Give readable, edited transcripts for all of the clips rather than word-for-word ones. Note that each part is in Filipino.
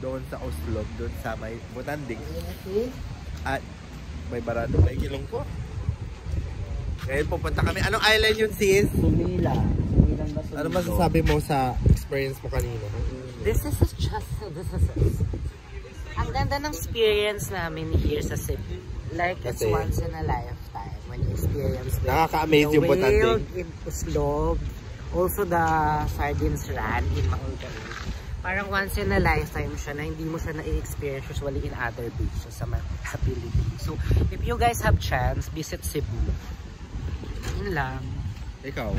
doon sa Oslo, doon sa may Butanding. At may barado pa ikilong ko. Ngayon pupunta kami. Anong island yun, sis? Sumila. Ano masasabi mo sa experience mo kanina? This is ang ganda ng experience namin here sa Cebu. Like it's once in a lifetime when you experience nakaka-amaze yung Butanding. In Uslog. Also the Sardines Run in Maulgay. Parang once in a lifetime siya na hindi mo siya na-experience usually in other beaches sa Philippines. So if you guys have chance, visit Cebu. Yun lang. Ikaw?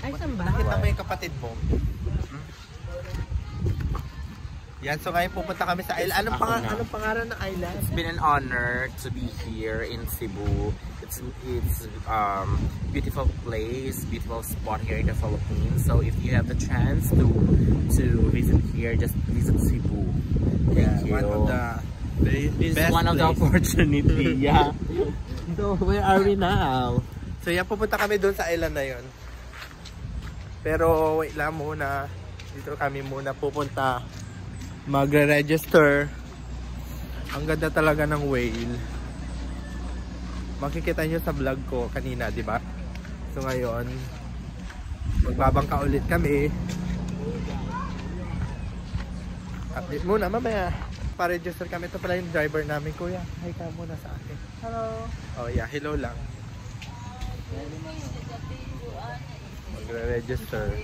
Ay, saan ba? Nakita mo yung kapatid mo? Yan, so ngayon pupunta kami sa island. Anong pangalan ng island? It's been an honor to be here in Cebu. It's beautiful place, beautiful spot here in the Philippines. So if you have the chance to visit here, just visit Cebu. Thank you. One of the This best is one of the opportunity. Yeah. So where are we now? So yan, pupunta kami doon sa island na yun. Pero wait lang muna. Dito kami muna pupunta. Magre-register. Ang ganda talaga ng whale. Makikita nyo sa vlog ko kanina, di ba? So ngayon, magbabangka ulit kami. Update muna, mamaya. Pa-register kami. Ito pala yung driver namin, kuya. Hi ka muna sa akin. Hello. Oh yeah, hello lang. Magre-register.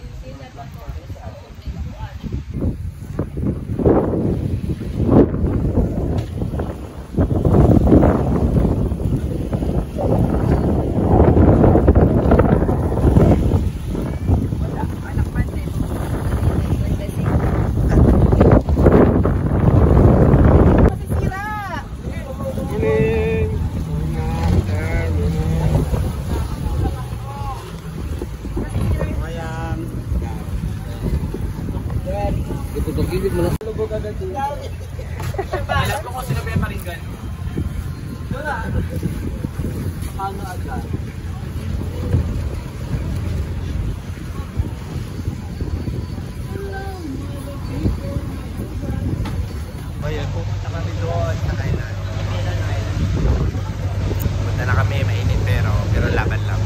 Gilid mo na. Lubog agad din. Alam ko kung sino ba yung Maringgan. Ano agad? Ayan, pupunta kami doon sa island. Punta na kami, mainit pero laban lang.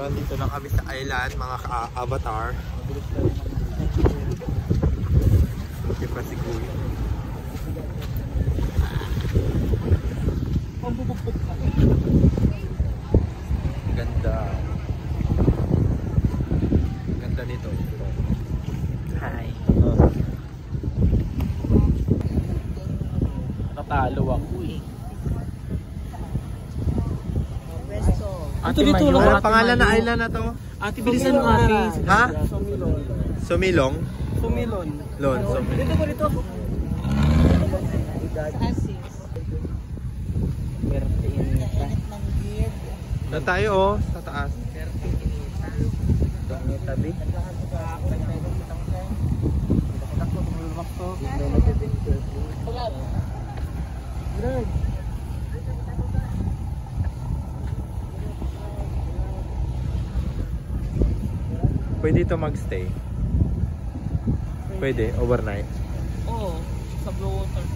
Dito na kami sa island, mga ka-avatar. Okay pa si Kuya. Ganda. Ganda nito. Hi. Natalo ako eh. Ito dito lang. Ano pangalan na island na to? Ate, bilisan mo ate. Ha? Sumilon. Sumilong? Sumilon. Lon, Sumilong. Dito ko dito. Na tayo oh, sa taas. Tabi. Pwede ito magstay. Pwede, overnight. Oo, sa Blue Water.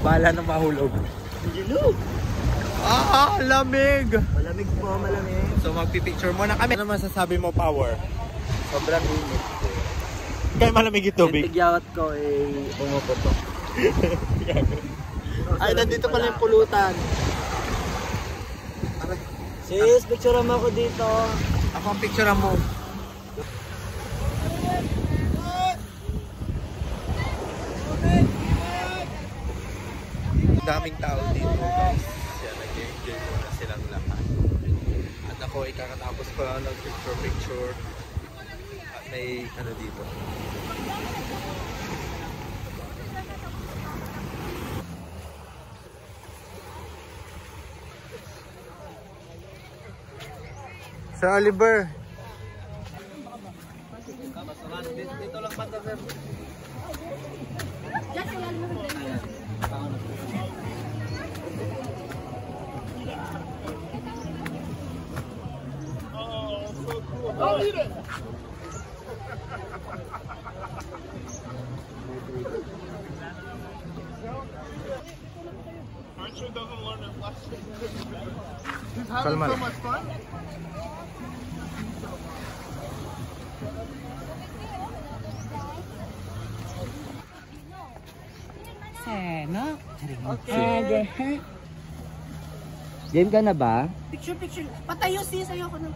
Bala na mahulog. Lamig! Malamig po, malamig. So magpipicture muna kami. Ano masasabi mo, Power? Sobrang init. Kaya malamig yung tubig. Yung tigyawat ko ay pumuputok. Ay, nandito pala yung pulutan. Sis, picture mo ako dito. Ako ang picture mo. Daming tao dito guys. Yan, nag-enjoy muna silang lahat. At ako ay kakatapos ko lang ng picture. At may ano dito. Sir Oliver. Dito lang banda, sir. Don't eat it! Archer doesn't learn his lesson. He's having Kalma so lang. much fun. Seno? Okay. Game ka na ba? Picture. Patayo sis, ayoko na.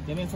Yan yung